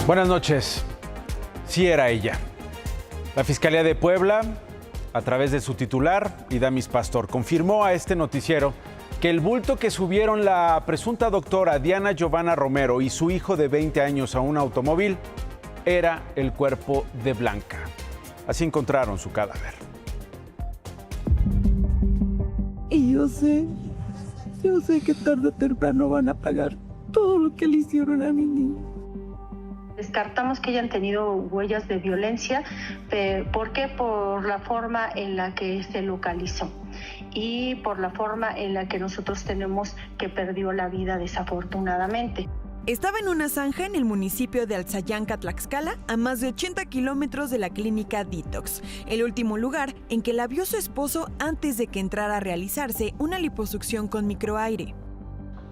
Buenas noches. Sí era ella. La Fiscalía de Puebla, a través de su titular, Idamis Pastor, confirmó a este noticiero que el bulto que subieron la presunta doctora Diana Giovanna Romero y su hijo de 20 años a un automóvil era el cuerpo de Blanca. Así encontraron su cadáver. Y yo sé que tarde o temprano van a pagar todo lo que le hicieron a mi niña. Descartamos que hayan tenido huellas de violencia. ¿Por qué? Por la forma en la que se localizó y por la forma en la que nosotros tenemos que perdió la vida desafortunadamente. Estaba en una zanja en el municipio de Alzayanca, Tlaxcala, a más de 80 kilómetros de la clínica Detox, el último lugar en que la vio su esposo antes de que entrara a realizarse una liposucción con microaire.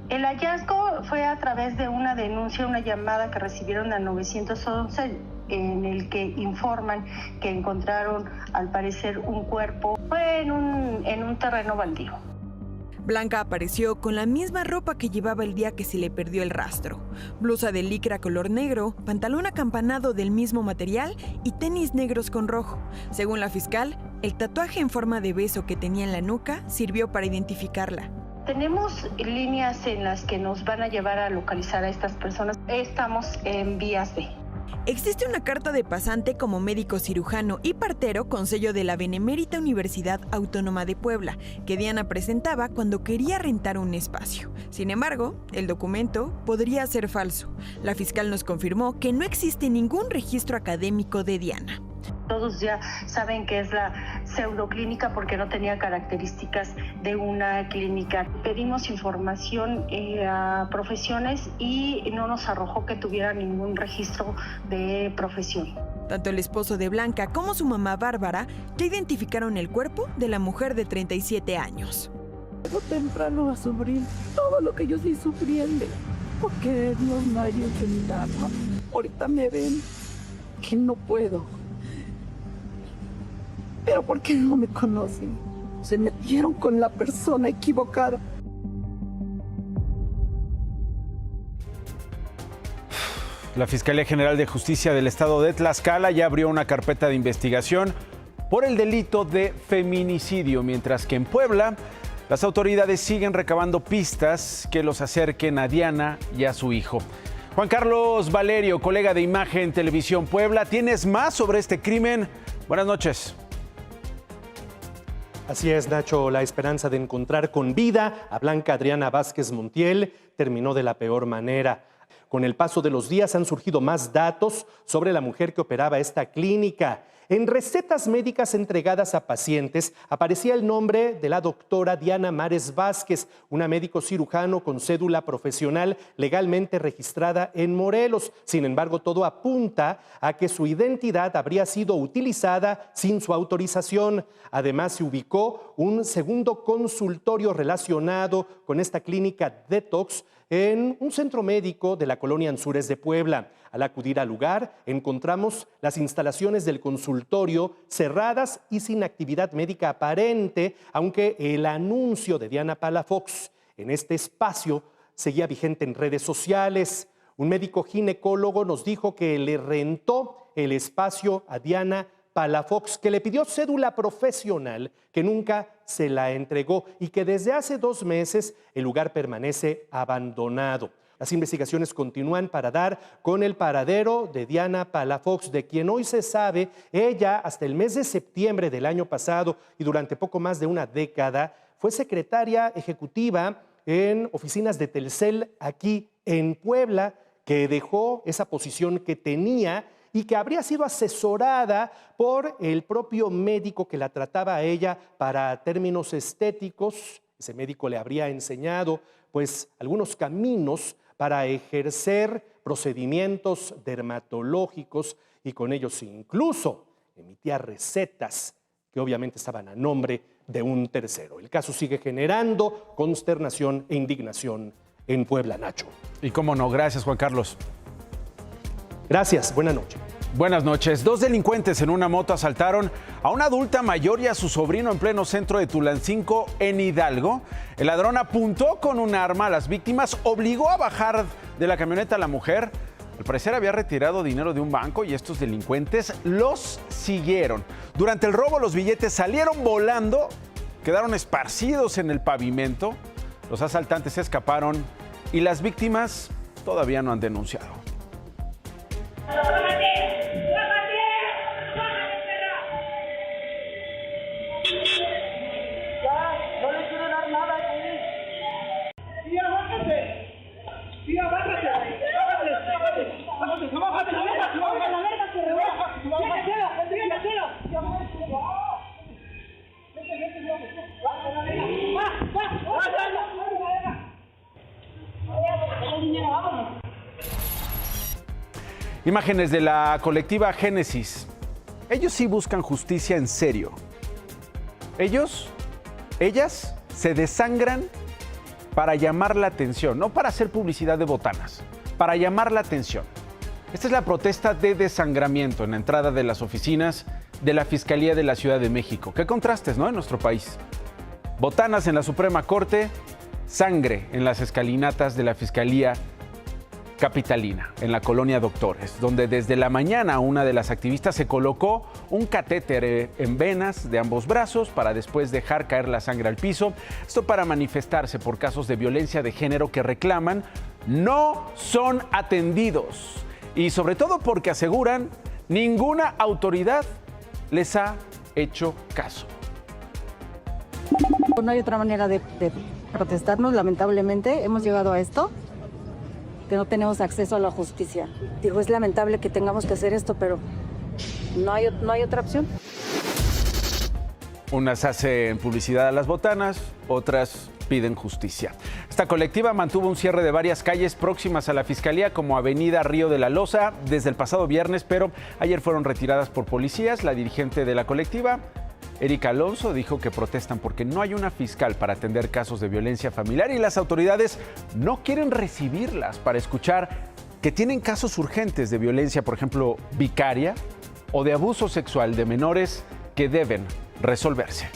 El hallazgo fue a través de una denuncia, una llamada que recibieron al 911 en el que informan que encontraron al parecer un cuerpo. Fue en un terreno baldío. Blanca apareció con la misma ropa que llevaba el día que se le perdió el rastro. Blusa de licra color negro, pantalón acampanado del mismo material y tenis negros con rojo. Según la fiscal, el tatuaje en forma de beso que tenía en la nuca sirvió para identificarla. Tenemos líneas en las que nos van a llevar a localizar a estas personas. Estamos en vías de... Existe una carta de pasante como médico cirujano y partero con sello de la Benemérita Universidad Autónoma de Puebla, que Diana presentaba cuando quería rentar un espacio. Sin embargo, el documento podría ser falso. La fiscal nos confirmó que no existe ningún registro académico de Diana. Todos ya saben que es la pseudoclínica porque no tenía características de una clínica. Pedimos información a profesiones y no nos arrojó que tuviera ningún registro de profesión. Tanto el esposo de Blanca como su mamá Bárbara ya identificaron el cuerpo de la mujer de 37 años. Tarde o temprano va a sufrir todo lo que yo estoy sufriendo, porque Dios no ha hecho nada. Ahorita me ven que no puedo. Pero ¿por qué no me conocen? Se metieron con la persona equivocada. La Fiscalía General de Justicia del Estado de Tlaxcala ya abrió una carpeta de investigación por el delito de feminicidio, mientras que en Puebla las autoridades siguen recabando pistas que los acerquen a Diana y a su hijo. Juan Carlos Valerio, colega de Imagen Televisión Puebla, ¿tienes más sobre este crimen? Buenas noches. Así es, Nacho, la esperanza de encontrar con vida a Blanca Adriana Vázquez Montiel terminó de la peor manera. Con el paso de los días han surgido más datos sobre la mujer que operaba esta clínica. En recetas médicas entregadas a pacientes aparecía el nombre de la doctora Diana Mares Vázquez, una médico cirujano con cédula profesional legalmente registrada en Morelos. Sin embargo, todo apunta a que su identidad habría sido utilizada sin su autorización. Además, se ubicó un segundo consultorio relacionado con esta clínica Detox en un centro médico de la colonia Anzures de Puebla. Al acudir al lugar, encontramos las instalaciones del consultorio cerradas y sin actividad médica aparente, aunque el anuncio de Diana Palafox en este espacio seguía vigente en redes sociales. Un médico ginecólogo nos dijo que le rentó el espacio a Diana Palafox, que le pidió cédula profesional, que nunca se la entregó y que desde hace 2 meses el lugar permanece abandonado. Las investigaciones continúan para dar con el paradero de Diana Palafox, de quien hoy se sabe, ella hasta el mes de septiembre del año pasado y durante poco más de una década fue secretaria ejecutiva en oficinas de Telcel aquí en Puebla, que dejó esa posición que tenía y que habría sido asesorada por el propio médico que la trataba a ella para términos estéticos. Ese médico le habría enseñado pues algunos caminos para ejercer procedimientos dermatológicos y con ellos incluso emitía recetas que obviamente estaban a nombre de un tercero. El caso sigue generando consternación e indignación en Puebla, Nacho. Y cómo no, gracias Juan Carlos. Gracias, buenas noches. Buenas noches. 2 delincuentes en una moto asaltaron a una adulta mayor y a su sobrino en pleno centro de Tulancingo, en Hidalgo. El ladrón apuntó con un arma a las víctimas, obligó a bajar de la camioneta a la mujer, Al parecer había retirado dinero de un banco y estos delincuentes los siguieron. Durante el robo los billetes salieron volando, quedaron esparcidos en el pavimento. Los asaltantes escaparon y las víctimas todavía no han denunciado. Imágenes de la colectiva Génesis. Ellos sí buscan justicia en serio. Ellas se desangran para llamar la atención, no para hacer publicidad de botanas, para llamar la atención. Esta es la protesta de desangramiento en la entrada de las oficinas de la Fiscalía de la Ciudad de México. Qué contrastes, ¿no? En nuestro país. Botanas en la Suprema Corte, sangre en las escalinatas de la Fiscalía Capitalina, en la colonia Doctores, donde desde la mañana una de las activistas se colocó un catéter en venas de ambos brazos para después dejar caer la sangre al piso. Esto para manifestarse por casos de violencia de género que reclaman no son atendidos y sobre todo porque aseguran ninguna autoridad les ha hecho caso. No hay otra manera de protestarnos, lamentablemente hemos llegado a esto, que no tenemos acceso a la justicia. Digo, es lamentable que tengamos que hacer esto, pero no hay otra opción. Unas hacen publicidad a las botanas, otras piden justicia. Esta colectiva mantuvo un cierre de varias calles próximas a la Fiscalía, como Avenida Río de la Loza, desde el pasado viernes, pero ayer fueron retiradas por policías. La dirigente de la colectiva, Erika Alonso, dijo que protestan porque no hay una fiscal para atender casos de violencia familiar y las autoridades no quieren recibirlas para escuchar que tienen casos urgentes de violencia, por ejemplo, vicaria o de abuso sexual de menores que deben resolverse.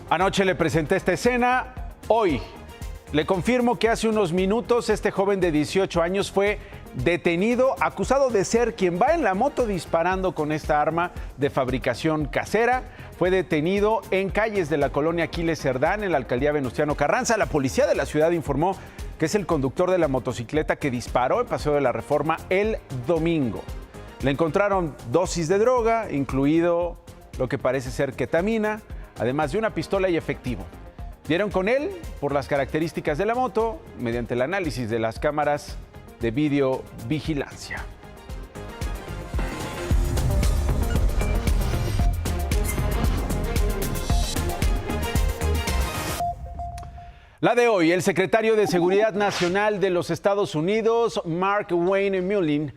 Anoche le presenté esta escena, hoy le confirmo que hace unos minutos este joven de 18 años fue detenido, acusado de ser quien va en la moto disparando con esta arma de fabricación casera. Fue detenido en calles de la colonia Aquiles Cerdán, en la alcaldía Venustiano Carranza. La policía de la ciudad informó que es el conductor de la motocicleta que disparó en Paseo de la Reforma el domingo. Le encontraron dosis de droga, incluido lo que parece ser ketamina, además de una pistola y efectivo. Dieron con él por las características de la moto mediante el análisis de las cámaras de videovigilancia. La de hoy, el secretario de Seguridad Nacional de los Estados Unidos, Mark Wayne Mullin,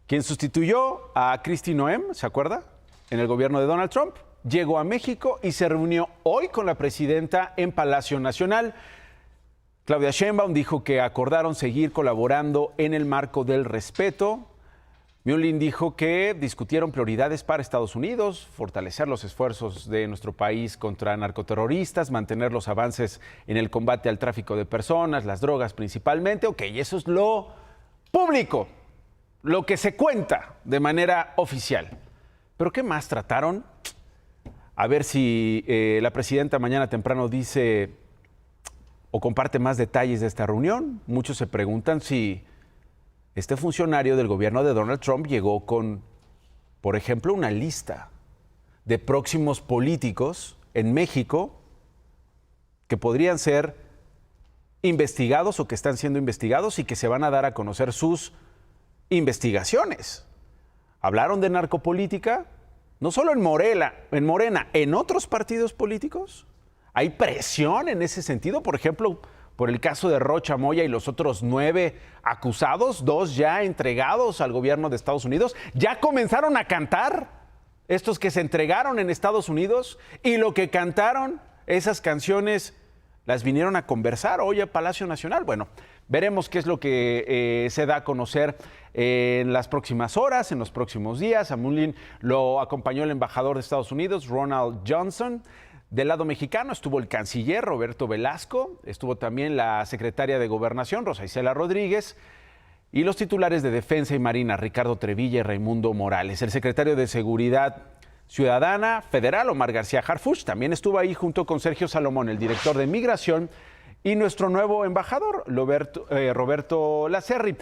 quien sustituyó a Kristi Noem, ¿se acuerda?, en el gobierno de Donald Trump, llegó a México y se reunió hoy con la presidenta en Palacio Nacional. Claudia Sheinbaum dijo que acordaron seguir colaborando en el marco del respeto. Mullin dijo que discutieron prioridades para Estados Unidos, fortalecer los esfuerzos de nuestro país contra narcoterroristas, mantener los avances en el combate al tráfico de personas, las drogas principalmente. Ok, eso es lo público, lo que se cuenta de manera oficial. ¿Pero qué más trataron? A ver si la presidenta mañana temprano dice o comparte más detalles de esta reunión. Muchos se preguntan si este funcionario del gobierno de Donald Trump llegó con, por ejemplo, una lista de próximos políticos en México que podrían ser investigados o que están siendo investigados y que se van a dar a conocer sus investigaciones. Hablaron de narcopolítica. No solo en Morena, en otros partidos políticos. ¿Hay presión en ese sentido? Por ejemplo, por el caso de Rocha Moya y los otros 9 acusados, 2 ya entregados al gobierno de Estados Unidos. Ya comenzaron a cantar estos que se entregaron en Estados Unidos y lo que cantaron, esas canciones, las vinieron a conversar hoy a Palacio Nacional. Bueno, Veremos qué es lo que se da a conocer en las próximas horas, en los próximos días. A Mullin lo acompañó el embajador de Estados Unidos, Ronald Johnson. Del lado mexicano estuvo el canciller Roberto Velasco, estuvo también la secretaria de Gobernación, Rosa Isela Rodríguez, y los titulares de Defensa y Marina, Ricardo Trevilla y Raimundo Morales. El secretario de Seguridad Ciudadana Federal, Omar García Harfuch, también estuvo ahí junto con Sergio Salomón, el director de Migración, y nuestro nuevo embajador, Roberto Lacerri.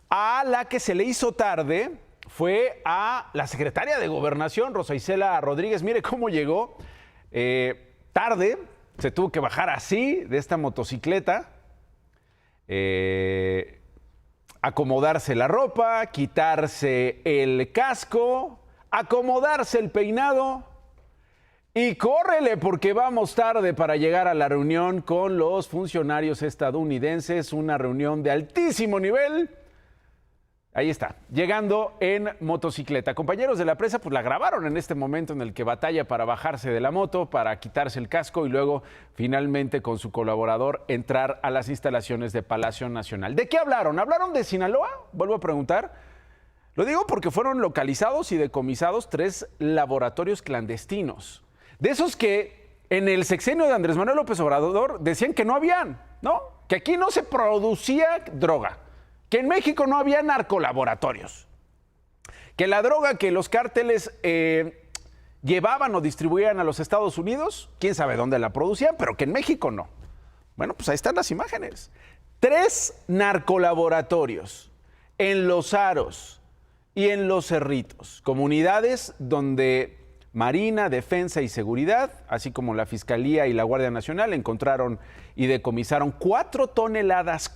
A la que se le hizo tarde fue a la secretaria de Gobernación, Rosa Isela Rodríguez. Mire cómo llegó. Tarde, se tuvo que bajar así de esta motocicleta, acomodarse la ropa, quitarse el casco, acomodarse el peinado y córrele porque vamos tarde para llegar a la reunión con los funcionarios estadounidenses, una reunión de altísimo nivel. Ahí está, llegando en motocicleta. Compañeros de la prensa pues la grabaron en este momento en el que batalla para bajarse de la moto, para quitarse el casco y luego finalmente con su colaborador entrar a las instalaciones de Palacio Nacional. ¿De qué hablaron? ¿Hablaron de Sinaloa? Vuelvo a preguntar. Lo digo porque fueron localizados y decomisados 3 laboratorios clandestinos. De esos que en el sexenio de Andrés Manuel López Obrador decían que no habían, ¿no? Que aquí no se producía droga. Que en México no había narcolaboratorios, que la droga que los cárteles llevaban o distribuían a los Estados Unidos, quién sabe dónde la producían, pero que en México no. Bueno, pues ahí están las imágenes. 3 narcolaboratorios en Los Aros y en Los Cerritos, comunidades donde Marina, Defensa y Seguridad, así como la Fiscalía y la Guardia Nacional, encontraron y decomisaron 4 toneladas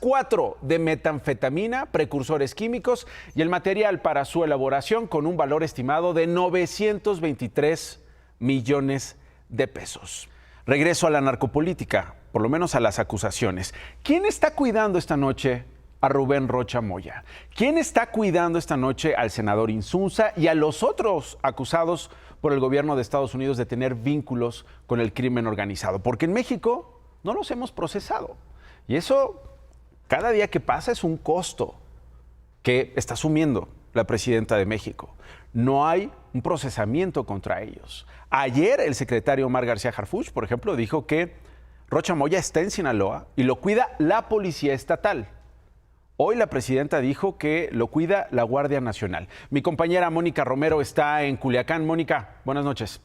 de metanfetamina, precursores químicos y el material para su elaboración con un valor estimado de 923 millones de pesos. Regreso a la narcopolítica, por lo menos a las acusaciones. ¿Quién está cuidando esta noche a Rubén Rocha Moya? ¿Quién está cuidando esta noche al senador Insunza y a los otros acusados por el gobierno de Estados Unidos de tener vínculos con el crimen organizado? Porque en México no los hemos procesado. Y eso, cada día que pasa, es un costo que está asumiendo la presidenta de México. No hay un procesamiento contra ellos. Ayer el secretario Omar García Harfuch, por ejemplo, dijo que Rocha Moya está en Sinaloa y lo cuida la Policía Estatal. Hoy la presidenta dijo que lo cuida la Guardia Nacional. Mi compañera Mónica Romero está en Culiacán. Mónica, buenas noches.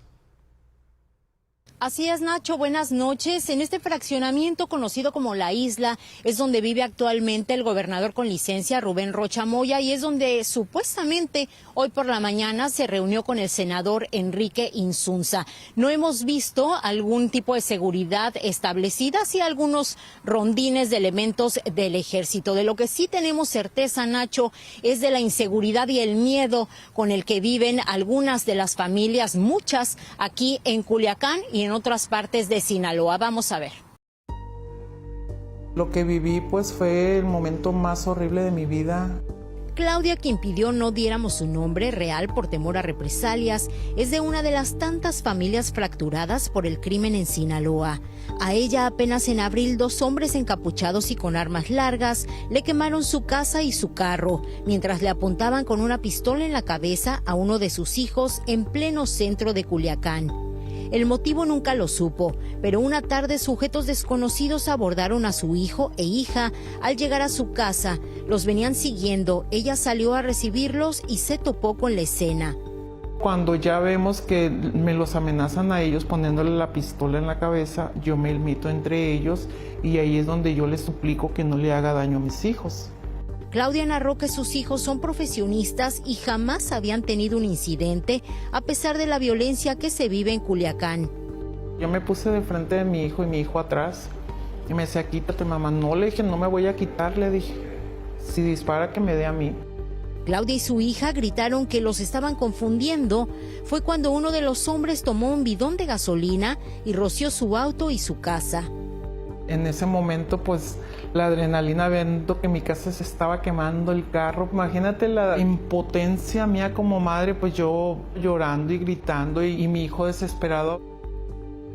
Así es, Nacho, buenas noches. En este fraccionamiento conocido como La Isla es donde vive actualmente el gobernador con licencia, Rubén Rocha Moya, y es donde supuestamente hoy por la mañana se reunió con el senador Enrique Insunza. No hemos visto algún tipo de seguridad establecida, sí algunos rondines de elementos del ejército. De lo que sí tenemos certeza, Nacho, es de la inseguridad y el miedo con el que viven algunas de las familias, muchas aquí en Culiacán y en otras partes de Sinaloa. Vamos a ver. Lo que viví pues fue el momento más horrible de mi vida. Claudia, quien pidió no diéramos su nombre real por temor a represalias, es de una de las tantas familias fracturadas por el crimen en Sinaloa. A ella apenas en abril 2 hombres encapuchados y con armas largas le quemaron su casa y su carro, mientras le apuntaban con una pistola en la cabeza a uno de sus hijos en pleno centro de Culiacán. El motivo nunca lo supo, pero una tarde sujetos desconocidos abordaron a su hijo e hija al llegar a su casa. Los venían siguiendo, ella salió a recibirlos y se topó con la escena. Cuando ya vemos que me los amenazan a ellos poniéndole la pistola en la cabeza, yo me meto entre ellos y ahí es donde yo les suplico que no le haga daño a mis hijos. Claudia narró que sus hijos son profesionistas y jamás habían tenido un incidente, a pesar de la violencia que se vive en Culiacán. Yo me puse de frente de mi hijo y mi hijo atrás y me decía, quítate mamá. No, le dije, no me voy a quitar, le dije, si dispara que me dé a mí. Claudia y su hija gritaron que los estaban confundiendo. Fue cuando uno de los hombres tomó un bidón de gasolina y roció su auto y su casa. En ese momento, pues, la adrenalina viendo que mi casa se estaba quemando, el carro. Imagínate la impotencia mía como madre, pues yo llorando y gritando y mi hijo desesperado.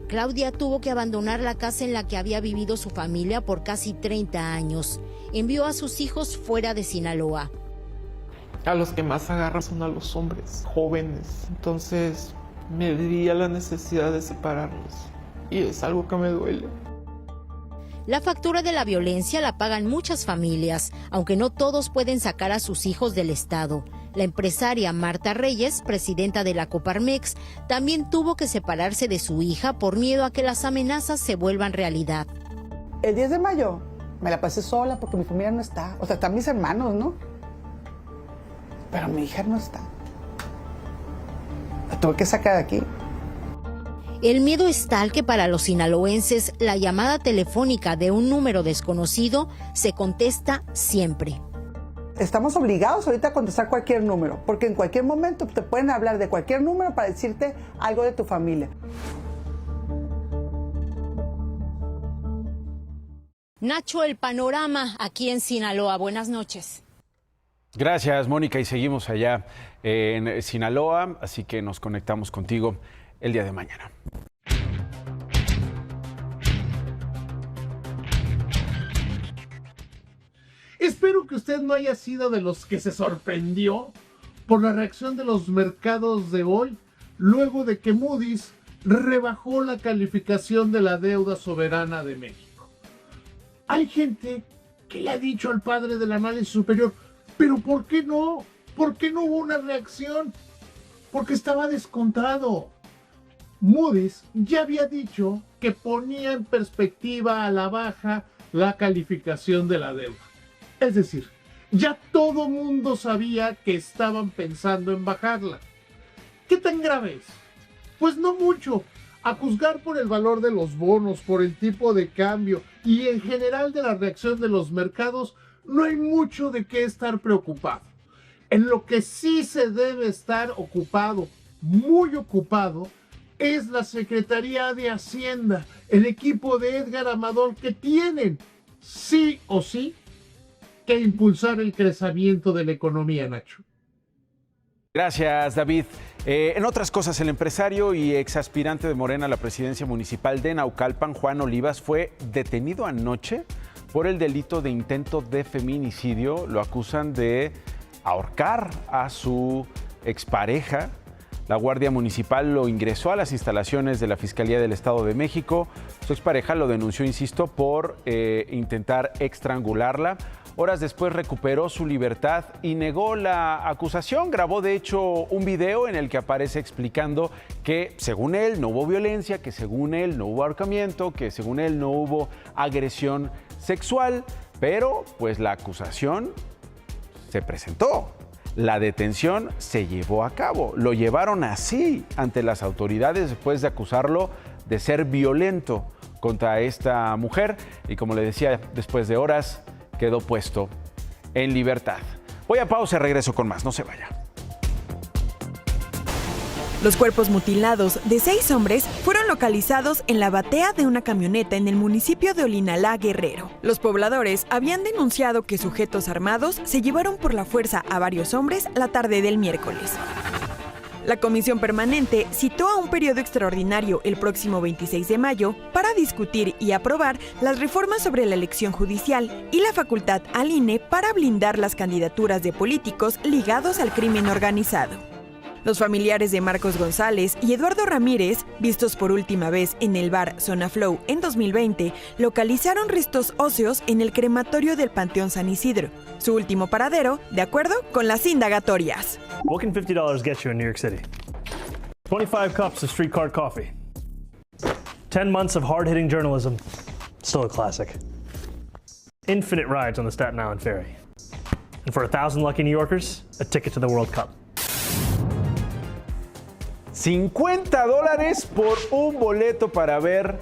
Claudia tuvo que abandonar la casa en la que había vivido su familia por casi 30 años. envió a sus hijos fuera de Sinaloa. A los que más agarran son a los hombres jóvenes. Entonces me diría la necesidad de separarlos. Y es algo que me duele. La factura de la violencia la pagan muchas familias, aunque no todos pueden sacar a sus hijos del estado. La empresaria Marta Reyes, presidenta de la Coparmex, también tuvo que separarse de su hija por miedo a que las amenazas se vuelvan realidad. El 10 de mayo me la pasé sola porque mi familia no está. O sea, están mis hermanos, ¿no? Pero mi hija no está. La tuve que sacar de aquí. El miedo es tal que para los sinaloenses la llamada telefónica de un número desconocido se contesta siempre. Estamos obligados ahorita a contestar cualquier número, porque en cualquier momento te pueden hablar de cualquier número para decirte algo de tu familia. Nacho, el panorama aquí en Sinaloa. Buenas noches. Gracias, Mónica, y seguimos allá en Sinaloa, así que nos conectamos contigo el día de mañana. Espero que usted no haya sido de los que se sorprendió por la reacción de los mercados de hoy, luego de que Moody's rebajó la calificación de la deuda soberana de México. Hay gente que le ha dicho al padre del análisis superior, pero ¿por qué no? ¿Por qué no hubo una reacción? Porque estaba descontado. Moody's ya había dicho que ponía en perspectiva a la baja la calificación de la deuda. Es decir, ya todo mundo sabía que estaban pensando en bajarla. ¿Qué tan grave es? Pues no mucho. A juzgar por el valor de los bonos, por el tipo de cambio y en general de la reacción de los mercados, no hay mucho de qué estar preocupado. En lo que sí se debe estar ocupado, muy ocupado, es la Secretaría de Hacienda, el equipo de Edgar Amador, que tienen, sí o sí, que impulsar el crecimiento de la economía, Nacho. Gracias, David. En otras cosas, el empresario y exaspirante de Morena a la presidencia municipal de Naucalpan, Juan Olivas, fue detenido anoche por el delito de intento de feminicidio. Lo acusan de ahorcar a su expareja. La Guardia Municipal lo ingresó a las instalaciones de la Fiscalía del Estado de México. Su expareja lo denunció, insisto, por intentar estrangularla. Horas después recuperó su libertad y negó la acusación. Grabó, de hecho, un video en el que aparece explicando que, según él, no hubo violencia, que según él no hubo ahorcamiento, que según él no hubo agresión sexual, pero pues la acusación se presentó. La detención se llevó a cabo. Lo llevaron así ante las autoridades después de acusarlo de ser violento contra esta mujer. Y como le decía, después de horas quedó puesto en libertad. Voy a pausa y regreso con más. No se vaya. Los cuerpos mutilados de 6 hombres fueron localizados en la batea de una camioneta en el municipio de Olinalá, Guerrero. Los pobladores habían denunciado que sujetos armados se llevaron por la fuerza a varios hombres la tarde del miércoles. La Comisión Permanente citó a un periodo extraordinario el próximo 26 de mayo para discutir y aprobar las reformas sobre la elección judicial y la facultad al INE para blindar las candidaturas de políticos ligados al crimen organizado. Los familiares de Marcos González y Eduardo Ramírez, vistos por última vez en el bar Zona Flow en 2020, localizaron restos óseos en el crematorio del Panteón San Isidro, su último paradero, de acuerdo con las indagatorias. What can $50 get you in New York City? 25 cups of streetcar coffee. 10 months of hard-hitting journalism. Still a classic. Infinite rides on the Staten Island Ferry. And for 1,000 lucky New Yorkers, a ticket to the World Cup. $50 por un boleto para ver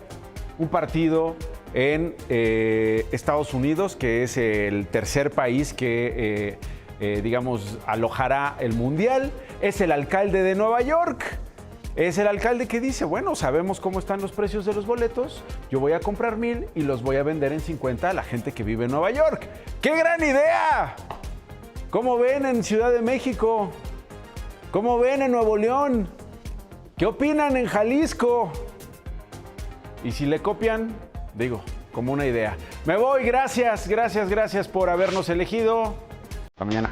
un partido en Estados Unidos, que es el tercer país que, alojará el Mundial. Es el alcalde de Nueva York. Es el alcalde que dice, bueno, sabemos cómo están los precios de los boletos, yo voy a comprar 1,000 y los voy a vender en 50 a la gente que vive en Nueva York. ¡Qué gran idea! ¿Cómo ven en Ciudad de México? ¿Cómo ven en Nuevo León? ¿Qué opinan en Jalisco? Y si le copian, como una idea. Me voy, gracias por habernos elegido. Hasta mañana.